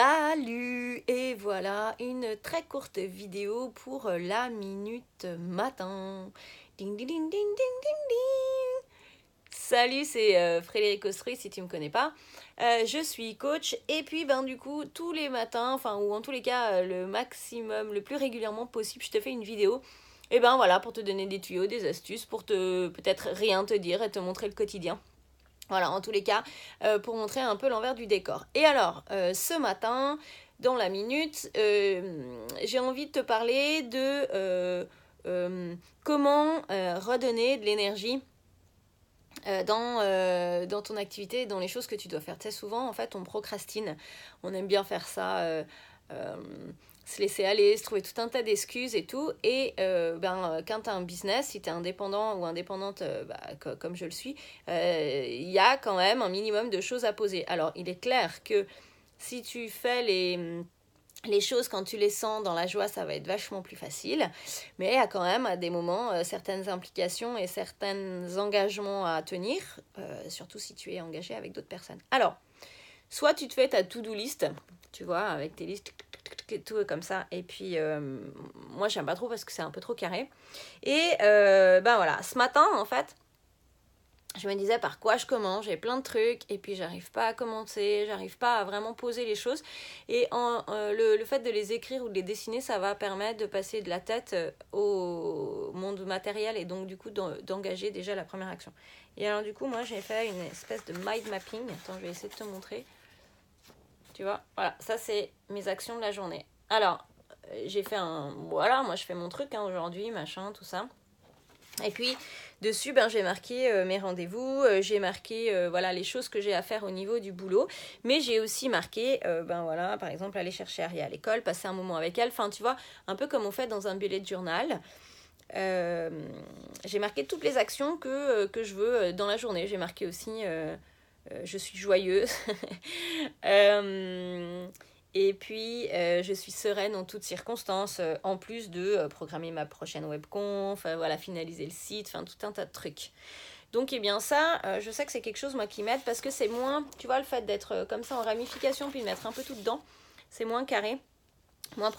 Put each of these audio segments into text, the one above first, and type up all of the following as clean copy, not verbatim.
Salut! Et voilà une très courte vidéo pour la minute matin. Ding ding ding ding ding ding ding. Salut, c'est Frédéric Ostruy si tu me connais pas. Je suis coach et puis du coup tous les matins, enfin ou en tous les cas le maximum, le plus régulièrement possible, je te fais une vidéo. Et voilà, pour te donner des tuyaux, des astuces, pour te peut-être rien te dire et te montrer le quotidien. Voilà, en tous les cas, pour montrer un peu l'envers du décor. Et alors, ce matin, dans la minute, j'ai envie de te parler de comment redonner de l'énergie dans ton activité, dans les choses que tu dois faire. Tu sais, souvent, en fait, on procrastine. On aime bien faire ça, se laisser aller, se trouver tout un tas d'excuses et tout. Et quand tu as un business, si tu es indépendant ou indépendante, comme je le suis, il y a quand même un minimum de choses à poser. Alors, il est clair que si tu fais les choses, quand tu les sens dans la joie, ça va être vachement plus facile. Mais il y a quand même à des moments certaines implications et certains engagements à tenir, surtout si tu es engagé avec d'autres personnes. Alors, soit tu te fais ta to-do list, tu vois, avec tes listes, tout comme ça. Et puis, moi, j'aime pas trop parce que c'est un peu trop carré. Et voilà, ce matin, en fait, je me disais par quoi je commence, j'ai plein de trucs et puis j'arrive pas à commencer, j'arrive pas à vraiment poser les choses. Et le fait de les écrire ou de les dessiner, ça va permettre de passer de la tête au monde matériel et donc du coup d'engager déjà la première action. Et alors du coup, moi j'ai fait une espèce de mind mapping. Attends, je vais essayer de te montrer. Tu vois, voilà, ça c'est mes actions de la journée. Alors, j'ai fait voilà, moi je fais mon truc aujourd'hui, machin, tout ça. Et puis dessus, j'ai marqué mes rendez-vous, j'ai marqué voilà, les choses que j'ai à faire au niveau du boulot, mais j'ai aussi marqué, voilà, par exemple, aller chercher Harry à l'école, passer un moment avec elle, enfin tu vois, un peu comme on fait dans un bullet journal. J'ai marqué toutes les actions que je veux dans la journée. J'ai marqué aussi je suis joyeuse. Et puis, je suis sereine en toutes circonstances, en plus de programmer ma prochaine webconf, voilà, finaliser le site, enfin tout un tas de trucs. Donc, ça, je sais que c'est quelque chose, moi, qui m'aide parce que c'est moins, tu vois, le fait d'être comme ça en ramification puis de mettre un peu tout dedans, c'est moins carré, moins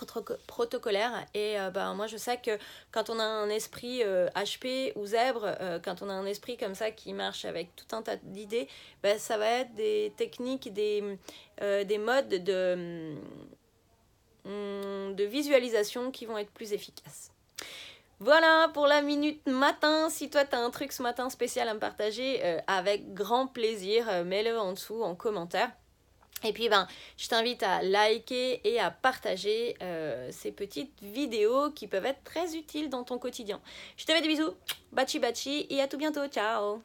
protocolaire. Et moi, je sais que quand on a un esprit HP ou zèbre, quand on a un esprit comme ça qui marche avec tout un tas d'idées, ça va être des techniques, des modes de visualisation qui vont être plus efficaces. Voilà pour la minute matin. Si toi tu as un truc ce matin spécial à me partager, avec grand plaisir, mets-le en dessous en commentaire. Et puis je t'invite à liker et à partager ces petites vidéos qui peuvent être très utiles dans ton quotidien. Je te fais des bisous, bachi bachi et à tout bientôt, ciao.